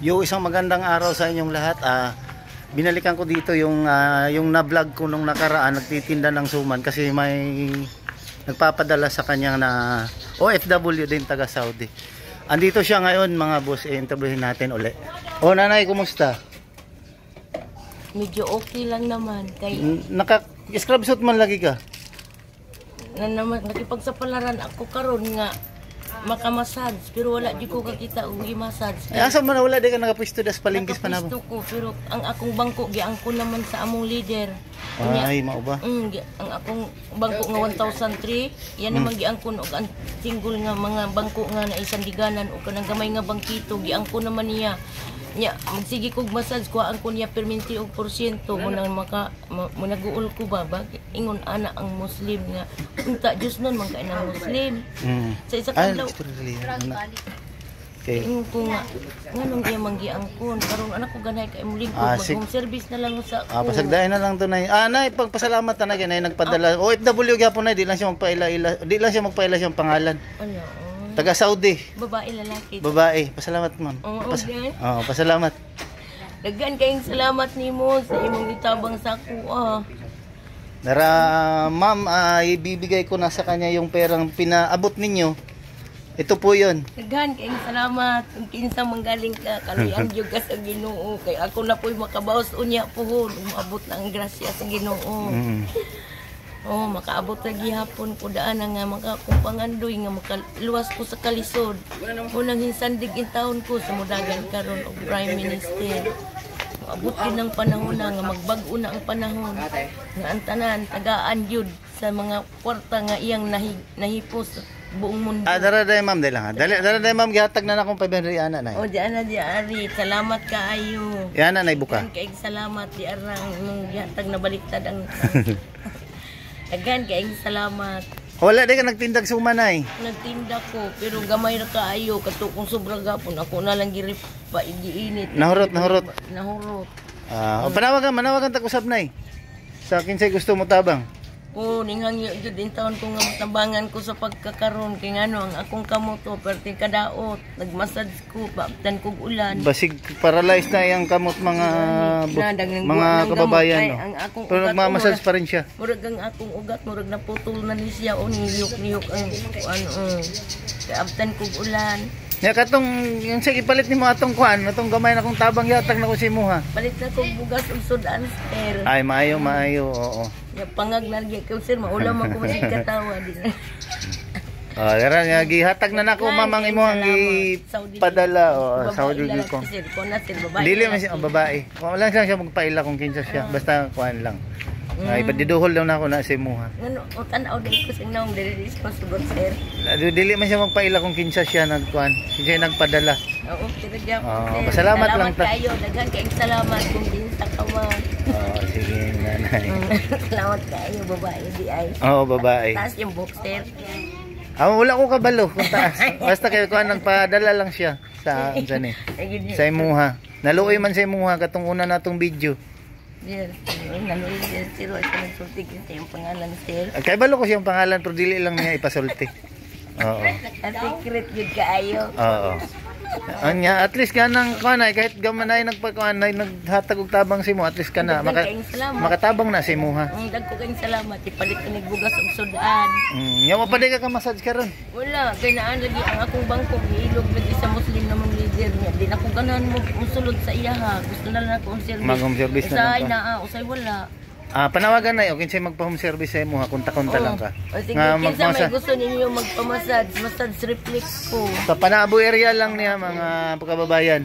Yung isang magandang araw sa inyong lahat. Binalikan ko dito yung na-vlog ko nung nakaraan, nagtitinda ng suman kasi may nagpapadala sa kanya na OFW din taga Saudi. Andito siya ngayon mga boss, interviewin natin uli. O nanay, kumusta? Medyo okay lang naman. Naka-scrub suit man lagi ka? Nakipagsapalaran ako karon nga makamassage pero wala di ko kakita og i-massage. Asa man wala di ka nakapwesto das palingkis pa namo. Ko pero ang akong bangko giangko naman sa among leader. Ay, mao ba? Ang akong bangko nga 1,003, yan naman giangko og ang single nga mga bangko nga na isandiganan o kanang gamay nga bangkito giangko naman niya. Nya magsige kog massage kuhaan ko niya perminti og porsyento mo nang naguol ko ba ingon ana ang Muslim nga unta Dios nun man kay nang Muslim. Sa isa ka daw. Okay. Ingon ko nga nganong iya manggiangkon karon anak ko ganay kay imong lingkod mag-home service na lang sa ako. Pasagdayon na lang to nay. Nay pagpasalamat na kay nay nagpadala. OFW gyapon nay di lang siya magpaila-ila. Di lang siya magpaila siyang pangalan. Taga Saudi. Babae, lalaki. Babae. Pasalamat, ma'am. Pasalamat. Daghan kayong salamat nimo sa imong itabang sa ako. Nara, ma'am, ibibigay ko na sa kanya yung perang pinaabot ninyo. Ito po 'yon. Daghan kayong salamat. Kung kinsa manggaling ka, kaluyan jud ka sa Ginoo. Kay ako na po'y makabawas unya puhon. Umabot na ang grasya sa Ginoo. Makaabot lagi hapon ko daan nga makakumpangandoy nga makaluwas ko sa kalisod. Unang hinsandig in taon ko sa mudagan karon og Prime Minister. Abot din ang panahon na nga magbag-o na ang panahon. Nga ang tanan tagaan jud sa mga kwarta nga iyang nahipos buong mundo. Dara-day ma'am, dali lang. Dara-day ma'am, gihatag na akong 500 ana nay. Di ana di ari. Salamat kaayo. Yana nay buka. Kay salamat di arang mong gihatag na baliktad ang Again, kayong salamat. Wala di ka nagtindag sumanay. Nagtinda ko, pero gamay na kaayo. Kato kung sobra gapon, ako na lang girip pa, igiinit. Nahurot. Manawagan takusap nay. Sa akin sa'y gusto mo tabang. Ninghang yun din taon ko nga matabangan ko sa pagkakaroon. Kaya ang akong kamoto, perting kadaot. Nagmassage ko, paaptan kong ulan. Basig paralyzed na yung kamot mga kababayan. No? Pero nagmamassage pa rin siya. Murag ang akong ugat, murag naputol na ni siya. Niyok ang paaptan kong ulan. Ya katong yung sige palit nimo atong kuan, atong gamay na kong tabang yatag na ko si Muha. Palit na kong bugas ug sudan, sir. Ay maayo, oo. Ya pangag na gyud ko sir, maulam ako masig katawa din. Dara nga gihatag na nako mamang imong gipadala Saudi ko. Sir, ko na sir babae. Dili man siya babae. Kung lang siya magpaila kung kinsa siya, basta kuan lang. Ay padiduhol daw na ako na si Muha. Ngano tan-aw dili ko sing naong dili ko sugod sir. Dili man siya magpaila kung kinsa siya nagkuan. Siya nagpadala. Oo, sir. Pasalamat lang ta. Kayo daghan kayong salamat kung din sa kawan. Sige nanay. Salamat kayo babae di ay. Babae. Taas yung book sir. Wala ko kabalo kung taas. Basta kayo kuan nagpadala lang siya sa ni. Sa Muha. Naluoy man sa Muha katong una natong video. Sir, naluoy sir, ito nagsulti kasi yung pangalan sir. Kay balo ko siyang pangalan pero dili lang niya ipasulti. Secret yun kaayo. Anya, at least kanang kanay kahit gamanay nagpakuanay naghatag og tabang si mo, at least kana makatabang na si mo ha. Dagko kayong salamat, ipalit ko nagbugas og sudan. Nya mo pa di ka massage karon. Wala, kay naan lagi ang akong bangko giilog lagi sa Muslim namang leader niya. Di na ko ganahan mo musulod sa iya ha. Gusto na lang ako ang service. Mag-home service na lang ka. Usay wala. Panawagan na yun, kinsay magpa-home service sa mo ha, kunta-kunta lang ka. Nga kinsa may gusto ninyo magpa-massage, massage reflex ko. Sa Panabo area lang niya mga kababayan.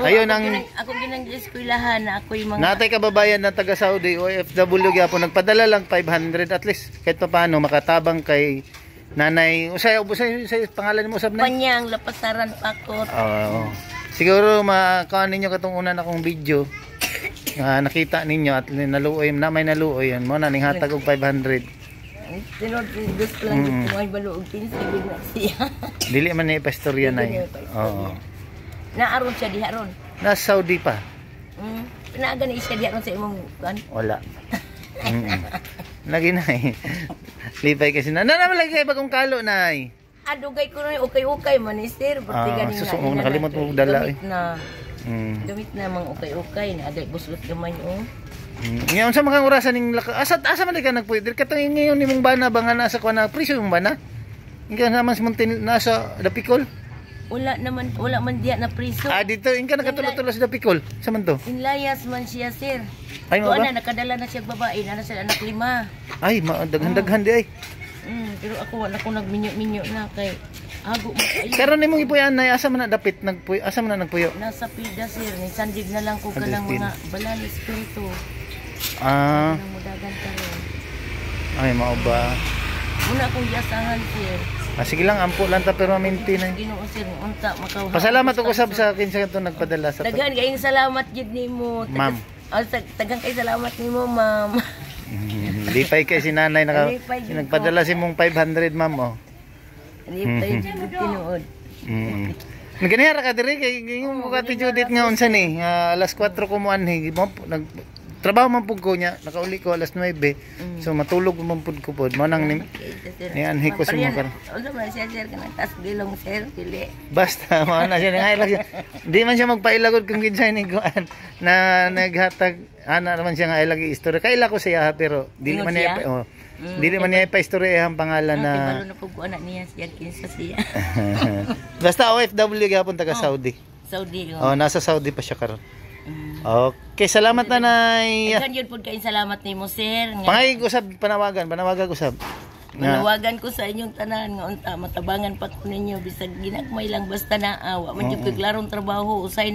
Ayun ako ginang-eskwelahan na ako yung mga natay kababayan na taga Saudi OFW gyapon nagpadala lang 500 at least kahit paano makatabang kay nanay. Usay pangalan mo usab na? Panyang Lapasaran Pakot. Siguro makaon ninyo katong una na kong video. Nakita ninyo at naluoy na may naluoy yan mo na ning hatag og 500. Tinod gusto lang dito may baluog 15 na siya. Dili man ni pastorya na yun. Naaron siya diha ron. Na Saudi pa. Naaga na siya diha ron sa imong kan? Wala. Lagi na eh. Lipay kasi na. Naman lagi kay bagong kalo na eh. adugay ko na ukay-ukay man ni sir. Pati ganing susunod nakalimot mo dala eh. Gamit na. Gamit na mang ukay-ukay na aday buslot gamay oh. Ngayon sa mga orasan ning asa man ka nagpuyo katong ngayon nimong bana banga nasa ko na presyo yung bana. Ingka naman sa Montin nasa Dapicol. Wala man diya na priso. Dito ingka nakatulo-tulo sa Dapicol. Sa man to? Inlayas man siya sir. Ay mo ba? Nakadala na siya babae, na sila anak 5. Ay, daghan-daghan di ay. Pero ako wala ko nagminyo-minyo na kay ago mo kayo. Karon nimong ipuyan na asa man na dapit asa man na nagpuyo? Nasa pida sir, ni sandig na lang ko kanang mga balal espiritu. Nang mudagan ka rin. Ay, mao ba? Muna akong giasahan sir. Sige lang, ampo lang ta pero minti na. Ginoo sir, unta makaw. Pasalamat ako sa akin sa kanto nagpadala sa. Daghan kayong salamat jud nimo. Ma'am. Daghan kay salamat nimo, ma'am. Lipay kay si nanay nagpadala si mong 500 ma'am oh. Lipay jud tinuod. Naganira ka diri kay ngong ko Ate Judith nga unsa ni alas 4 ko mo anhi trabaho man pud ko nya nakauli ko alas 9 so matulog man pud ko pod mo nang ni anhi ko sumo karon unsa man siya sir kana tas bilong sir dili basta mo na siya ngailag di man siya magpailagod kung ginsay ni kuan na naghatag ana naman siya nga ilagi istorya kaila ko siya pero dili man niya dili man niya pa-istorya ang pangalan na balo na pug anak niya siya kinsa siya basta OFW gapon taga Saudi nasa Saudi pa siya karon. Okay, salamat nanay. Kan yun po kayo salamat nimo sir. Pangay usab panawagan usab. Panawagan ko sa inyong tanan nga unta matabangan pa ko ninyo bisag ginagmay lang basta naawa. Man jud kaglarong trabaho usay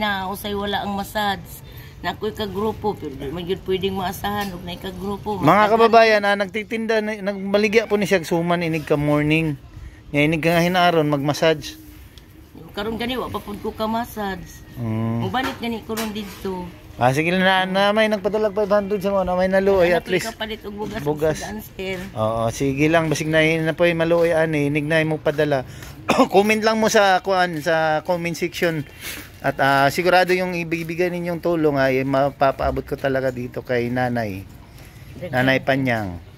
wala ang massage. Na ako'y kagrupo pero di man jud pwedeng maasahan og nay kagrupo. Mga kababayan nagtitinda nagbaligya po ni siya suman inig ka morning. Nga inig ka hinaron magmassage. Karon gani wa pa pud ko ka massage. Mubalik gani ko ron dito. Sige na may nagpadalag 500 sa mo na may naluoy at least. Kapalit og bugas. Oo, sige lang basig na po'y maluoy ani inig na mo padala. Comment lang mo sa sa comment section. At sigurado yung ibibigay ninyong tulong ay mapapaabot ko talaga dito kay Nanay Panyang.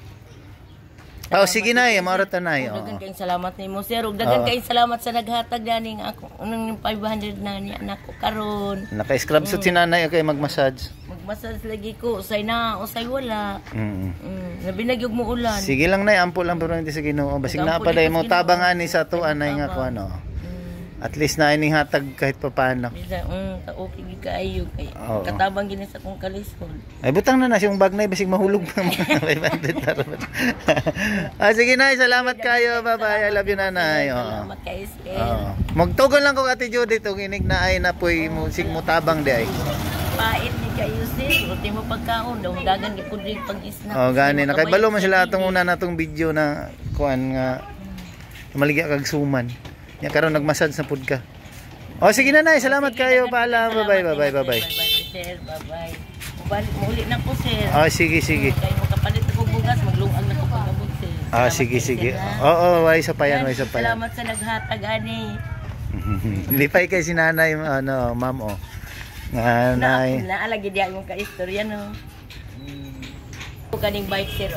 Sige na maorata na Daghan kayong salamat nimo sir. Ug daghan kayong salamat sa naghatag ganing ako nang 500 na ni anak ko karon. Naka-scrub suit si Nanay kay magmassage. Magmassage lagi ko usay wala. Nabinagyog mo ulan. Sige lang nay ampo lang pero hindi sa Ginoo. Basig na pa day mo tabang ani sa tuan nay nga ko ano. At least na ining hatag kahit papaano. Okay kaayo kay katabang gini sa kong kalison. Ay butang na siyang bag na basig mahulog pa mga 500 tarot. Sige na, salamat kayo. Bye-bye. I love you nanay. Salamat kay sir. Magtugon lang ko Ate Judith tong inig na ay napoy musik mo tabang di ay. Pait ni kayo sir. Ruti mo pagkaon daw dagan gid rin pag-isna. Gani nakaibalo man sila atong una natong video na kuan nga maligya kag suman. Nya karon nagmassage na pud ka. Sige na nay, salamat kayo. Paalam. Bye-bye. Bye sir. Bye-bye. Muli na po sir. Sige. Kay mo kapalit ako bugas, maglungag na ko pagabot sir. Sige. Way sa payan. Salamat sa naghatag ani. Lipay kay si nanay ma'am Nanay. Naalagi diya yung ka-istorya no. Kaning bike sir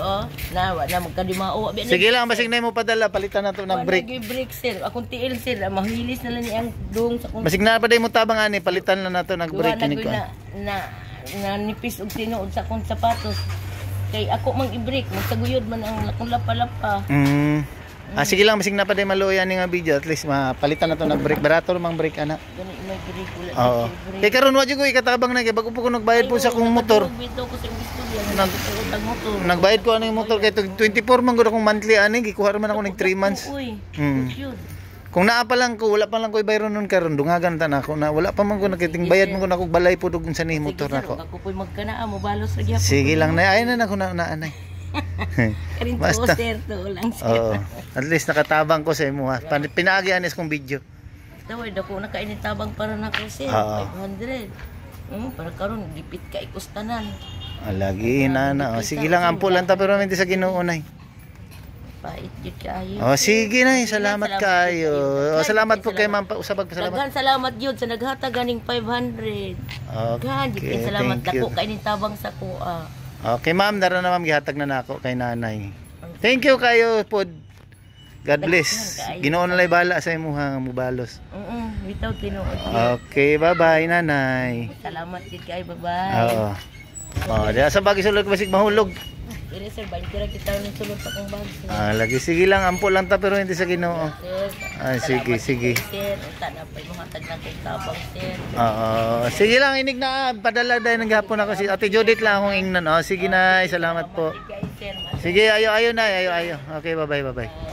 na magkadimao. Sige lang basig na mo padala palitan na to ng brake. Brake sir, akong tiil sir, mahilis na lang ni ang dong sa kung basig na pa day mo tabang ani palitan na nato ng brake ni ko. Na nipis og tinuod sa akong sapatos. Kay ako mang i-brake, magsaguyod man ang lakong lapa-lapa. Sige lang basig na pa day maluoy ani nga video at least mapalitan na to ng brake. Barato mang brake ana. Gani may brake wala. Kay karon wa jud ko ikatabang na kay bago po ko nagbayad po sa akong motor. Nagbayad ko ano yung motor kay 24 man gud akong monthly ani gikuha man ako ning 3 months. Kung naa pa lang ko wala pa lang ko ibayron nun karon dungagan ta nako na wala pa man ko nakiting bayad man ko nako balay pud og sa ni motor nako. Ako poy magkanaa mo balos ra gyapon. Sige lang na ay na nako na anay. Basta to lang sir. At least nakatabang ko sa imo ha. Pinaagi anis kong video. Tawid ako nakainitabang para nako sir 500. Para karon dipit ka ikustanan. Lagi na. Sige lang ampo lang ta pero hindi sa Ginoo nay. Pait jud kayo. Sige na, salamat kayo. Salamat po kay ma'am usabag salamat. Daghan salamat jud sa naghatag ganing 500. Okay, salamat dako kay ni tabang sa kuha. Okay ma'am, dara na ma'am gihatag na nako kay nanay. Thank you kayo pod. God bless. Ginoo na lay bala sa imuha nga mubalos. Bitaw tinuod. Okay, bye-bye nanay. Salamat gid kay bye-bye. Oo. Oh, diya sa bagay sulod basig mahulog. Dire sir, bantira kita ng sulod sa kong bag. Lagi sige lang ampo lang ta pero hindi sa Ginoo. Sige, sige. Sir, uta na pa mo hatag na kay tabang sir. Oo. Sige lang inig na padala dahil ng gapon ako si Ate Judith lang akong ingnan. Oh, sige na, salamat po. Sir, Sige, ayo na, ayo. Okay, bye-bye.